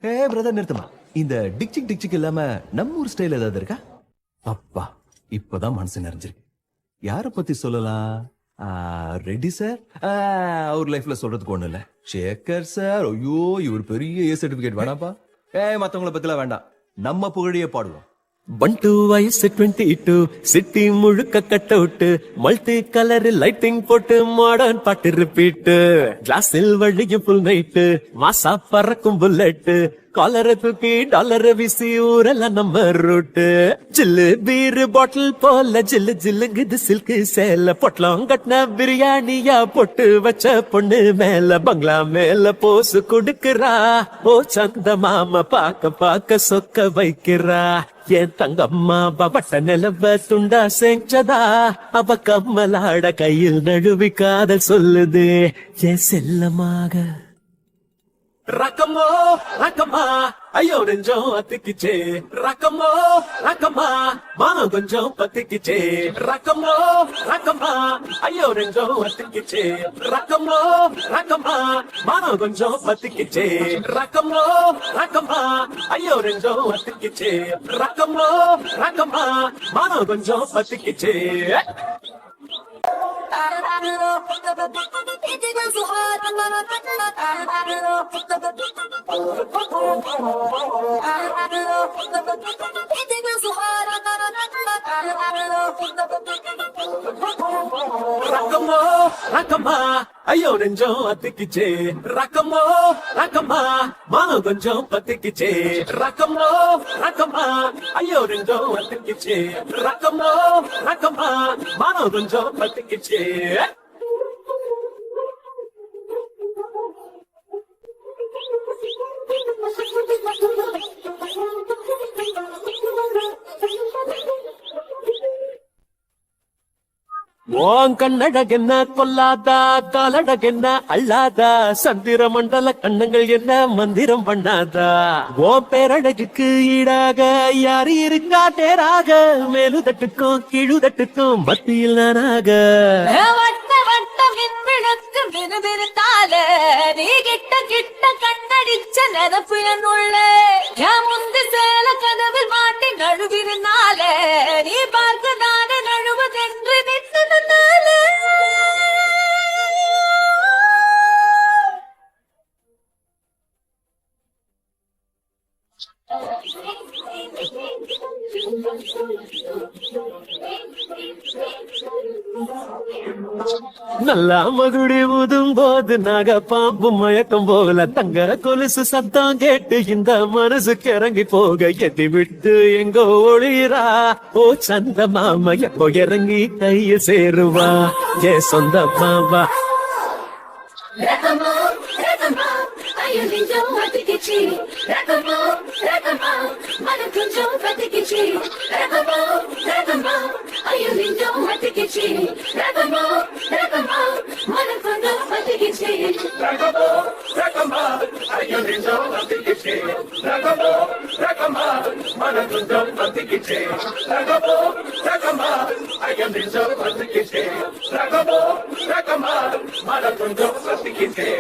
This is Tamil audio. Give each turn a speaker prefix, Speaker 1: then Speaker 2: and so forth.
Speaker 1: பிரதர் நிறுத்தமா. இந்த டிக்சிக் டிக்சிக் இல்லாம நம்ம ஊர் ஸ்டைல் ஏதாவது இருக்கா? அப்பா இப்பதான் மனசு நிறைஞ்சிருக்கு. யார பத்தி சொல்லலாம்? ரெட்டி சார் அவர் லைஃப்ல சொல்றதுக்கு ஒண்ணு இல்ல. சேகர் சார், ஐயோ இவர் பெரிய ஏ சர்டிபிகேட் வேணாப்பா. மத்தவங்கள பத்திலாம் வேண்டாம், நம்ம புகழையே பாடுவோம்.
Speaker 2: 1 வயசு 22 சிட்டி முழுக்க cut out multi colour lighting போட்டு மாடர்ன் பாட்டு ரிப்பீட் கிளாஸில் வழியும் புல் நைட்டு மாசா பறக்கும் புல்லட் காலர தூக்கி டாலர வீசி ஊரெல்லாம் நம்ம ரூட்டு ஜில்லு பீர் பாட்டில் போல ஜில்லு ஜில்லுங்குது சில்கு சேல பொட்டலம் கட்டின பிரியாணியா பொட்டு வச்ச பொண்ணு மேல பங்களா மேல போசு கொடுக்கிறா. ஓ சந்த மாமா பாக்க பாக்க சொக்க வைக்கிறா. என் தங்கம்மா பவட்ட நிலவ துண்டா செஞ்சதா. அவ கம்மலாட கையில் நழுவி காதல் சொல்லுது என் செல்லமாக. ரக்கமோ ரக்கமா ஐயோ நெஞ்சம் அத்திக்கிச்சே. ரக்கமோ ரக்கமா மானம் கொஞ்சம் பத்திக்கிச்சே. ரக்கமோ ரக்கமா ஐயோ நெஞ்சம் அத்திக்கிச்சே. ரக்கமோ ரக்கமா மானம் கொஞ்சம் பத்திக்கிச்சே. ரக்கமோ ரக்கமா ஐயோ நெஞ்சம் அத்திக்கிச்சே. ரக்கமோ ரக்கமா மானம் கொஞ்சம் பத்திக்கிச்சே. ரக்கமோ ரக்கமா ஐயோ நெஞ்சம் அத்திக்கிச்சே. ரக்கமோ ரக்கமா மானம் கொஞ்சம் பத்திக்கிச்சே. ரக்கமோ ரக்கமா ஐயோ நெஞ்சம் அத்திக்கிச்சே. ரக்கமோ ரக்கமா மானம் கொஞ்சம் பத்திக்கிச்சே. ஓன் கண்ணழகென்ன கொல்லாதா காலழகென்ன அல்லாதா சந்திர மண்டல கண்ணங்கள் என்ன மந்திரம் பண்ணாதா. ஓன் பேரழகுக்கு ஈடாக யாரு இருக்கா தேராக. மேலுதட்டுக்கும் கீழுதட்டுக்கும் மத்தியில் நானாக.
Speaker 3: நீ கிட்ட கிட்ட கண்ணடிச்ச நெனப்பு என்னுள்ள முந்து சேல கதவில் மாட்டி நழுவிருந்தால நீ பார்க்க நானே நழுவதென்று நின்றதுனால.
Speaker 2: நல்லா மகுடி ஊதும் போது நாக பாம்பு மயக்கம் போகல. தங்க கொலுசு சத்தம் கேட்டு இந்த மனசுக்கு இறங்கி போக எட்டி விட்டு எங்கோ ஒளிரா. ஓ சந்த மாமா எப்போ இறங்கி கைய சேருவா ஏ சொந்த மாமா.
Speaker 3: ஐயோ நெஞ்சம் அத்திக்கிச்சு. ரகமோ ரகமா மனம் கொஞ்சம் பத்திக்கிச்சு. ரகமோ ரகமா ஐயோ நெஞ்சம் அத்திக்கிச்சு. ரகமோ ரகமா மனம் கொஞ்சம் பத்திக்கிச்சு.
Speaker 2: ரகமோ ரகமா ஐயோ நெஞ்சம் அத்திக்கிச்சு. ரகமோ ரகமா மனம் கொஞ்சம் பத்திக்கிச்சு. ரகமோ ரகமா ஐயோ நெஞ்சம் அத்திக்கிச்சு. ரகமோ ரகமா மனம் கொஞ்சம் பத்திக்கிச்சு.